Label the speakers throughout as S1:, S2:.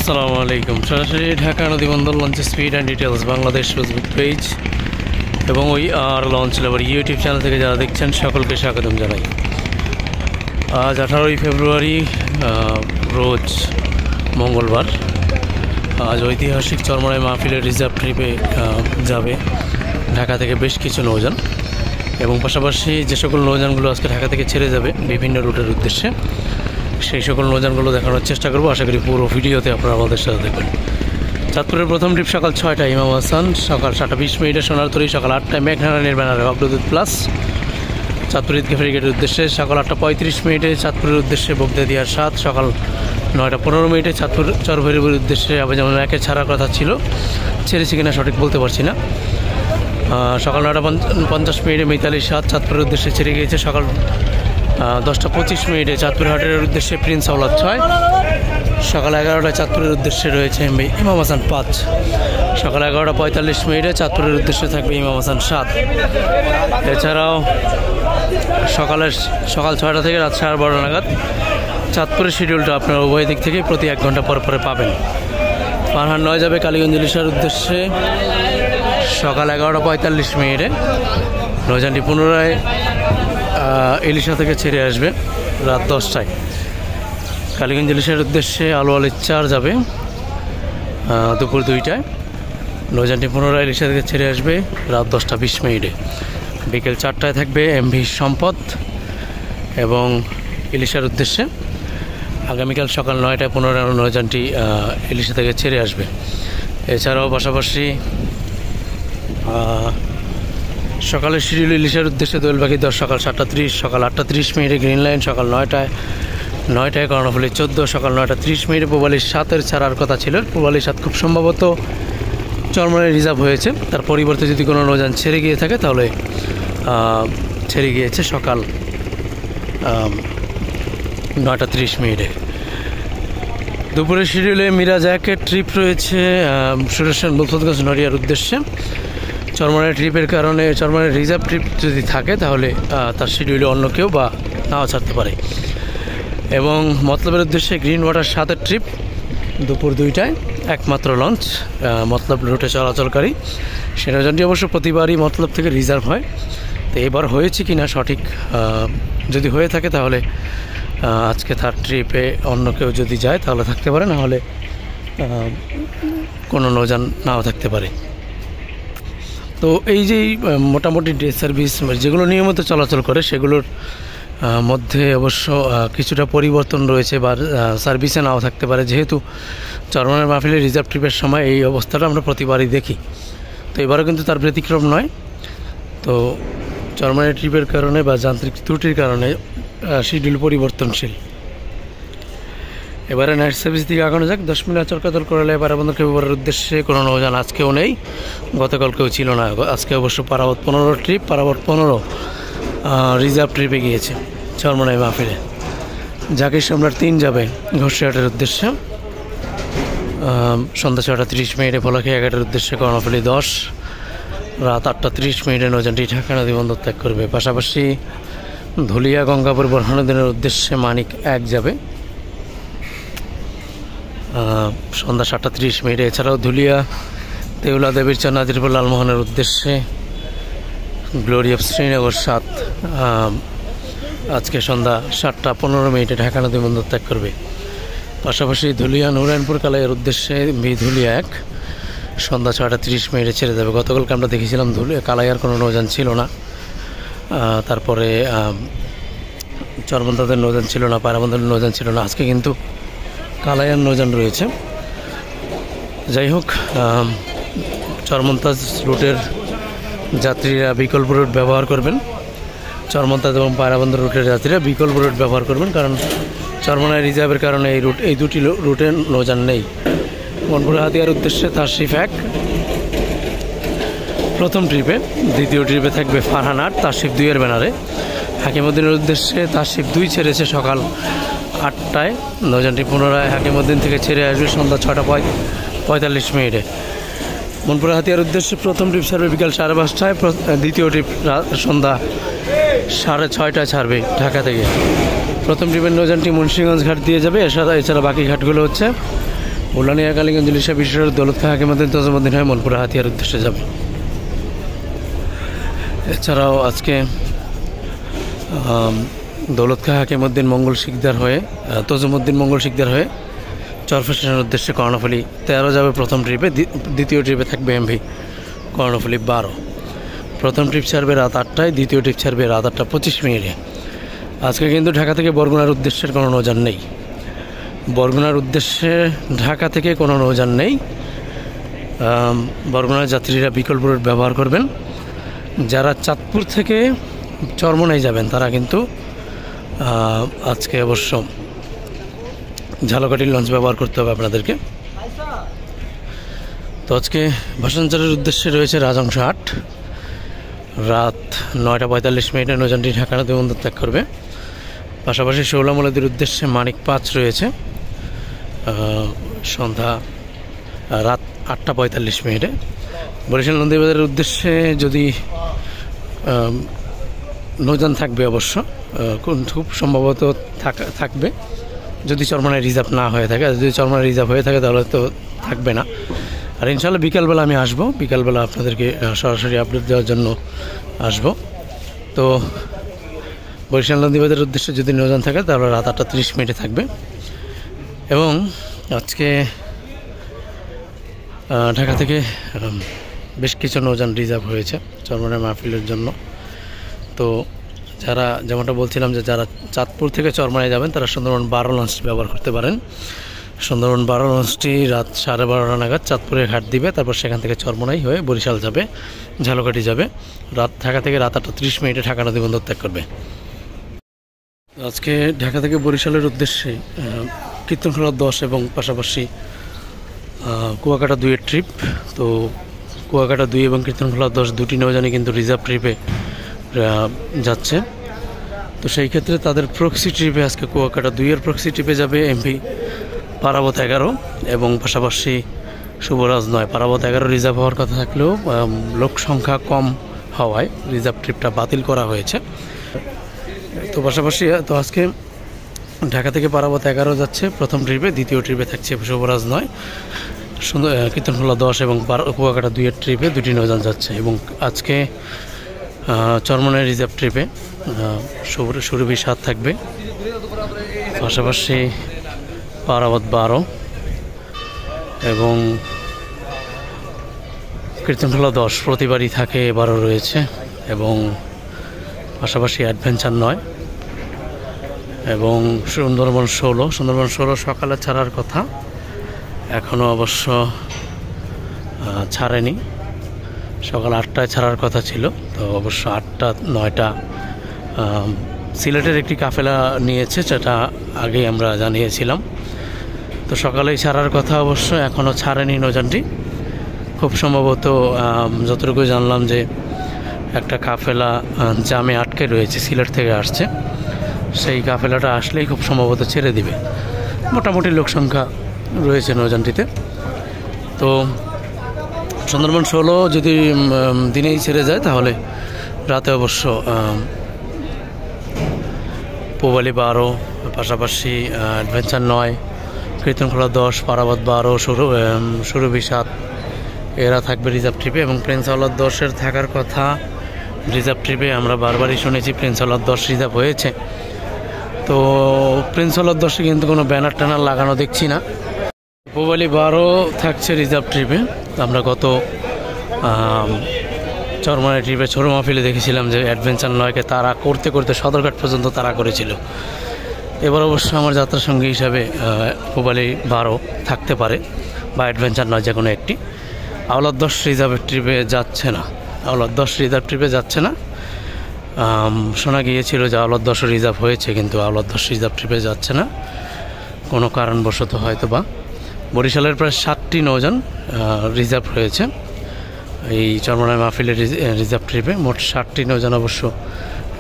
S1: আসসালামু আলাইকুম। সরাসরি ঢাকা নদীবন্দর launch speed and details Bangladesh Facebook page এবং ওই আর লঞ্চ লেবার ইউটিউব চ্যানেল থেকে যারা দেখছেন সকলকে স্বাগতম জানাই। আজ 18ই ফেব্রুয়ারি, রোজ মঙ্গলবার। আজ ঐতিহাসিক চরমনাই মাহফিলের রিজার্ভ ট্রিপে যাবে ঢাকা থেকে বেশ কিছু নৌযান, এবং পাশাপাশি যে সকল নৌযানগুলো আজকে ঢাকা থেকে ছেড়ে যাবে বিভিন্ন রুটের উদ্দেশ্যে, সেই সকল নৌযানগুলো দেখানোর চেষ্টা করবো। আশা করি পুরো ভিডিওতে আপনারা আমাদের সাথে দেখবেন। চাঁদপুরের প্রথম ট্রিপ সকাল 6টায় ইমাম হাসান, সকাল 7টা 20 মিনিটে সোনারতরী, সকাল 8টায় মেঘনারায়ণের ব্যানারে অগ্রদূত প্লাস চাঁদপুর ঈদগাহ ফেরিঘাটের উদ্দেশ্যে, সকাল 8টা 35 মিনিটে চাঁদপুরের উদ্দেশ্যে বগদাদিয়ার 7, সকাল 9টা 15 মিনিটে চাঁদপুর চরভৈরবীর উদ্দেশ্যে আবার যেমন একে ছাড়ার কথা ছিল, ছেড়েছি কিনা সঠিক বলতে পারছি না। সকাল 9টা 50 মিনিটে মিতালি 7 চাঁদপুরের উদ্দেশ্যে ছেড়ে গিয়েছে, সকাল 10টা 25 মিনিটে চাঁদপুর হাটের উদ্দেশ্যে প্রিন্স আওলাদ 6, সকাল 11টায় চাঁদপুরের উদ্দেশ্যে রয়েছে ইমাম হাসান 5, সকাল 11টা 45 মিনিটে চাঁদপুরের উদ্দেশ্যে থাকবে ইমাম হাসান 7। এছাড়াও সকাল 6টা থেকে রাত 12:30 নাগাদ চাঁদপুরের শিডিউলটা আপনারা উভয় দিক থেকেই প্রতি 1 ঘন্টা পর পরে পাবেন। পারহান 9 যাবে কালীগঞ্জ ইলিশার উদ্দেশ্যে, সকাল 11টা 45 মিনিটে নৌযানটি পুনরায় ইলিশা থেকে ছেড়ে আসবে রাত 10টায়। কালীগঞ্জ ইলিশার উদ্দেশ্যে আলোয়ালি 4 যাবে দুপুর 2টায়, নৌযানটি পুনরায় ইলিশা থেকে ছেড়ে আসবে রাত 10টা 20 মিনিটে। বিকেল 4টায় থাকবে এমভি সম্পদ এবং ইলিশার উদ্দেশ্যে, আগামীকাল সকাল 9টায় পুনরায় নৌযানটি ইলিশা থেকে ছেড়ে আসবে। এছাড়াও পাশাপাশি সকালের শিডিউল ইলিশার উদ্দেশ্যে দোয়েলবাকি 10, সকাল 7টা 30, সকাল 8টা 30 মিনিটে গ্রিন লাইন, সকাল 9টায় কর্ণফুলী 14, সকাল 9টা 30 মিনিটে পূবালী 7-এর ছাড়ার কথা ছিল। পূবালী 7 খুব সম্ভবত চরমনাই রিজার্ভ হয়েছে, তার পরিবর্তে যদি কোনো নৌযান ছেড়ে গিয়ে থাকে তাহলে ছেড়ে গিয়েছে সকাল 9টা 30 মিনিটে। দুপুরের শিডিউলে মিরাজ 1-এর ট্রিপ রয়েছে সুরেশন বলফতগঞ্জ নড়িয়ার উদ্দেশ্যে। চরমনাই ট্রিপের কারণে চরমনাই রিজার্ভ ট্রিপ যদি থাকে তাহলে তার শিডিউলে অন্য কেউ বা নাও ছাড়তে পারে। এবং মতলবের উদ্দেশ্যে গ্রিন ওয়াটার 7-এর ট্রিপ দুপুর 2টায় একমাত্র লঞ্চ মতলব রুটে চলাচলকারী। সে নৌযানটি অবশ্য প্রতিবারই মতলব থেকে রিজার্ভ হয়, তো এবার হয়েছে কি না সঠিক, যদি হয়ে থাকে তাহলে আজকে তার ট্রিপে অন্য কেউ যদি যায় তাহলে থাকতে পারে, না হলে কোনো নৌযান নাও থাকতে পারে। তো এই যে মোটামুটি ডে সার্ভিস যেগুলো নিয়মিত চলাচল করে সেগুলোর মধ্যে অবশ্য কিছুটা পরিবর্তন রয়েছে বা সার্ভিসে নাও থাকতে পারে, যেহেতু চরমনাই মাহফিলের রিজার্ভ ট্রিপের সময় এই অবস্থাটা আমরা প্রতিবারই দেখি, তো এবারও কিন্তু তার ব্যতিক্রম নয়। তো চরমনাই ট্রিপের কারণে বা যান্ত্রিক ত্রুটির কারণে শিডিউল পরিবর্তনশীল। এবারে নাইট সার্ভিস দিকে আগানো যাক। 10 মিনিট চরকাদল করলে পারাবন্দর কেবলের উদ্দেশ্যে কোনো নৌযান আজকেও নেই, গতকালকেও ছিল না। আজকে অবশ্য পারাবত 15 ট্রিপ, পারাবত 15 রিজার্ভ ট্রিপে গিয়েছে চরমনাই মাহফিলে। জাকির সম্রাট 3 যাবে ঘোষিয়াটের উদ্দেশ্যে, সন্ধ্যা 6টা 30 মিনিটে ভোলাখিয়া ঘাটের উদ্দেশ্যে কর্ণফুলী 10, রাত 8টা 30 মিনিটে নৌযানটি ঢাকা নদীবন্দর ত্যাগ করবে। পাশাপাশি ধুলিয়া গঙ্গাপুর বোরহানুদ্দিনের উদ্দেশ্যে মানিক 1 যাবে সন্ধ্যা 7টা 30 মিনিটে। এছাড়াও ধুলিয়া তেওলা দেবীর চর নাজিরপুর লালমোহনের উদ্দেশ্যে গ্লোরি অফ শ্রীনগর 7 আজকে সন্ধ্যা 7টা 15 মিনিটে ঢাকা নদীবন্দর ত্যাগ করবে। পাশাপাশি ধুলিয়া নারায়ণপুর কালাইয়ের উদ্দেশ্যে ধুলিয়া 1 সন্ধ্যা 6টা 30 মিনিটে ছেড়ে যাবে। গতকালকে আমরা দেখেছিলাম ধুলিয়া কালাইয়ার কোনো নৌযান ছিল না, তারপরে চরমন্তাদের নৌযান ছিল না, পায়রাবন্দরের নৌযান ছিল না। আজকে কিন্তু কালাইয়ার নৌযান রয়েছে। যাই হোক, চরমন্তাজ রুটের যাত্রীরা বিকল্প রুট ব্যবহার করবেন, চরমন্তাজ এবং পায়রাবন্দর রুটের যাত্রীরা বিকল্প রুট ব্যবহার করবেন, কারণ চরমনাই রিজার্ভের কারণে এই দুটি রুটে নৌযান নেই। মনপুর হাতিয়ার উদ্দেশ্যে তাশরিফ 1 প্রথম ট্রিপে, দ্বিতীয় ট্রিপে থাকবে ফারহান 8 তাশরিফ 2-এর ব্যানারে। হাকিমউদ্দিনের উদ্দেশ্যে তাশরিফ 2 ছেড়েছে সকাল 8টায়, নৌযানটি পুনরায় হাকিমউদ্দিন থেকে ছেড়ে আসবে সন্ধ্যা 6টা 45 মিনিটে। মনপুর হাতিয়ার উদ্দেশ্যে প্রথম ট্রিপ ছাড়বে বিকাল 5:30টায়, দ্বিতীয় ট্রিপ সন্ধ্যা 6:30টায় ছাড়বে ঢাকা থেকে। প্রথম ট্রিপের নৌযানটি মুন্সিগঞ্জ ঘাট দিয়ে যাবে, এছাড়া বাকি ঘাটগুলো হচ্ছে উলানিয়া কালীগঞ্জ ইলিশা বিশ্বরের দৌলত খাঁ হাকিমউদ্দিন তজুমউদ্দিন হয়ে মনপুরা হাতিয়ার উদ্দেশ্যে যাবে। এছাড়াও আজকে দৌলত খাঁ হাকিমউদ্দিন মঙ্গল শিকদার হয়ে তজুমউদ্দিন মঙ্গল শিকদার হয়ে চরফেশনের উদ্দেশ্যে কর্ণফুলী 13 যাবে প্রথম ট্রিপে। দ্বিতীয় ট্রিপে থাকবে এমভি কর্ণফুলী 12। প্রথম ট্রিপ ছাড়বে রাত 8টায়, দ্বিতীয় ট্রিপ ছাড়বে রাত 8টা 25 আজকে কিন্তু ঢাকা থেকে বরগুনার উদ্দেশ্যের কোনো নৌযান নেই। বরগুনার উদ্দেশ্যে ঢাকা থেকে কোনো নৌযান নেই। বরগুনার যাত্রীরা বিকল্প রুট ব্যবহার করবেন। যারা চাঁদপুর থেকে চরমনাই যাবেন তারা কিন্তু আজকে অবশ্য ঝালকাঠির লঞ্চ ব্যবহার করতে হবে আপনাদেরকে। তো আজকে ভাসানচারের উদ্দেশ্যে রয়েছে রাজহংস 8। রাত 9টা 45 নৌযানটি ঢাকা নদী বন্দর ত্যাগ করবে। পাশাপাশি শৌলামলাদের উদ্দেশ্যে মানিক 5 রয়েছে সন্ধ্যা রাত 8টা 45। বরিশাল নন্দীবাজারের উদ্দেশ্যে যদি নৌযান থাকবে অবশ্য, খুব সম্ভবত থাকবে যদি চরমনায় রিজার্ভ না হয়ে থাকে। যদি চরমনায় রিজার্ভ হয়ে থাকে তাহলে তো থাকবে না। আর ইনশাআল্লাহ বিকালবেলা আমি আসবো, বিকালবেলা আপনাদেরকে সরাসরি আপডেট দেওয়ার জন্য আসবো। তো বরিশাল নন্দীবাজারের উদ্দেশ্যে যদি নৌযান থাকে তাহলে রাত 8টা 30 থাকবে। এবং আজকে ঢাকা থেকে বেশ কিছু নৌযান রিজার্ভ হয়েছে চরমনাই মাহফিলের জন্য। তো যারা যেমনটা বলছিলাম যে যারা চাঁদপুর থেকে চরমনাই যাবেন তারা সুন্দরবন 12 লঞ্চটি ব্যবহার করতে পারেন। সুন্দরবন 12 লঞ্চটি রাত 12:30 নাগাদ চাঁদপুরে ঘাট দিবে, তারপর সেখান থেকে চরমনাই হয়ে বরিশাল যাবে, ঝালকাঠি যাবে। ঢাকা থেকে রাত 8টা 30 ঢাকা নদী বন্দর ত্যাগ করবে। আজকে ঢাকা থেকে বরিশালের উদ্দেশ্যে কীর্তনখোলা 10 এবং পাশাপাশি কুয়াকাটা 2 এর ট্রিপ। তো কুয়াকাটা 2 এবং কীর্তনখোলা 10 দুটি নৌযানই কিন্তু রিজার্ভ ট্রিপে যাচ্ছে। তো সেই ক্ষেত্রে তাদের প্রক্সি ট্রিপে আজকে কুয়াকাটা 2 এর প্রক্সি ট্রিপে যাবে এমভি পারাবত 11 এবং পাশাপাশি শুভরাজ 9। পারাবত 11 রিজার্ভ হওয়ার কথা থাকলেও লোক সংখ্যা কম হওয়ায় রিজার্ভ ট্রিপটা বাতিল করা হয়েছে। তো পাশাপাশি তো আজকে ঢাকা থেকে পারাবত 11 যাচ্ছে প্রথম ট্রিপে, দ্বিতীয় ট্রিপে থাকছে শুভরাজ 9। কীর্তনখোলা 10 এবং কুয়াকাটা 2 এর ট্রিপে দুটি নৌযান যাচ্ছে। এবং আজকে চরমনাই রিজার্ভ ট্রিপে সুরভি 7 থাকবে, পাশাপাশি পারাবত 12 এবং কীর্তনখোলা 10 প্রতিবারই থাকে, এবারও রয়েছে। এবং পাশাপাশি অ্যাডভেঞ্চার 9 এবং সুন্দরবন 16। সুন্দরবন 16 সকালে ছাড়ার কথা, এখনও অবশ্য ছাড়েনি। সকাল 8টায় ছাড়ার কথা ছিল, তো অবশ্য 8টা 9টা সিলেটের একটি কাফেলা নিয়েছে, যেটা আগেই আমরা জানিয়েছিলাম। তো সকালেই ছাড়ার কথা, অবশ্য এখনও ছাড়েনি নৌযানটি। খুব সম্ভবত যতটুকু জানলাম যে একটা কাফেলা জামে আটকে রয়েছে, সিলেট থেকে আসছে, সেই কাফেলাটা আসলেই খুব সম্ভবত ছেড়ে দিবে। মোটামুটি লোক সংখ্যা রয়েছে নৌযানটিতে। তো সুন্দরবন 16 যদি দিনেই ছেড়ে যায় তাহলে রাতে অবশ্য পূবালী 12, পাশাপাশি অ্যাডভেঞ্চার 9, কীর্তনখোলা 10, পারাবত 12, সুরভি 7 এরা থাকবে রিজার্ভ ট্রিপে। এবং প্রিন্স আওলাদ 10-এর থাকার কথা রিজার্ভ ট্রিপে, আমরা বারবারই শুনেছি প্রিন্স আওলাদ 10 রিজার্ভ হয়েছে। তো প্রিন্স আওলাদ 10-এ কিন্তু কোনো ব্যানার ট্যানার লাগানো দেখছি না। পূবালী 12 থাকছে রিজার্ভ ট্রিপে। আমরা গত চরমনাই ট্রিপে ছোটো মাহফিলে দেখেছিলাম যে অ্যাডভেঞ্চার 9কে তারা করতে করতে সদরঘাট পর্যন্ত তারা করেছিল। এবার অবশ্য আমার যাত্রার সঙ্গী হিসাবে পূবালী 12 থাকতে পারে বা অ্যাডভেঞ্চার 9 যে কোনো একটি। আওলাদ 10 রিজার্ভ ট্রিপে যাচ্ছে না, আওলাদ 10 রিজার্ভ ট্রিপে যাচ্ছে না। শোনা গিয়েছিল যে আওলাদ 10 রিজার্ভ হয়েছে, কিন্তু আওলাদ 10 রিজার্ভ ট্রিপে যাচ্ছে না কোনো কারণবশত হয়তো বা। বরিশালের প্রায় 7টি নৌযান রিজার্ভ রয়েছে এই চরমনাই মাহফিলের রিজার্ভ ট্রিপে। মোট 7টি নৌযান অবশ্য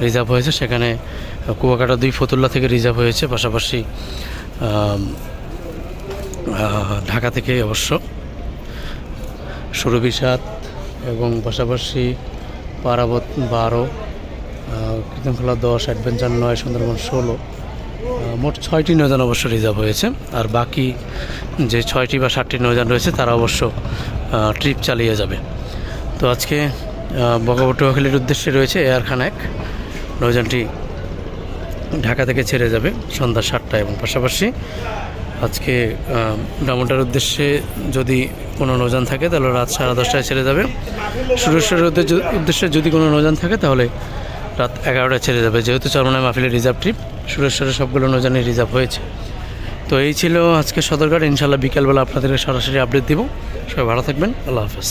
S1: রিজার্ভ হয়েছে। সেখানে কুয়াকাটা 2 ফতুল্লা থেকে রিজার্ভ হয়েছে, পাশাপাশি ঢাকা থেকে অবশ্য সুরভি 7 এবং পাশাপাশি পারাবত 12, কীর্তনখোলা 10, অ্যাডভেঞ্চার 9, সুন্দরবন 16 মোট 6টি নৌযান অবশ্য রিজার্ভ হয়েছে, আর বাকি যে 6টি বা 7টি নৌযান রয়েছে তারা অবশ্য ট্রিপ চালিয়ে যাবে। তো আজকে বগাবটুয়াখালীর উদ্দেশ্যে রয়েছে এয়ার খান 1 নৌযানটি ঢাকা থেকে ছেড়ে যাবে সন্ধ্যা 7টায়, এবং পাশাপাশি আজকে ডামুডার উদ্দেশ্যে যদি কোনো নৌযান থাকে তাহলে রাত 10:30টায় ছেড়ে যাবে। সুরেশ্বরের উদ্দেশ্যে যদি কোনো নৌযান থাকে তাহলে রাত 11টায় ছেড়ে যাবে। যেহেতু চরমনাই মাহফিলের রিজার্ভ ট্রিপ, সুরেশ্বরের সবগুলো নৌযানই রিজার্ভ হয়েছে। তো এই ছিল আজকে সদরঘাট। ইনশাল্লাহ বিকেলবেলা আপনাদেরকে সরাসরি আপডেট দিব। সবাই ভালো থাকবেন, আল্লাহ হাফেজ।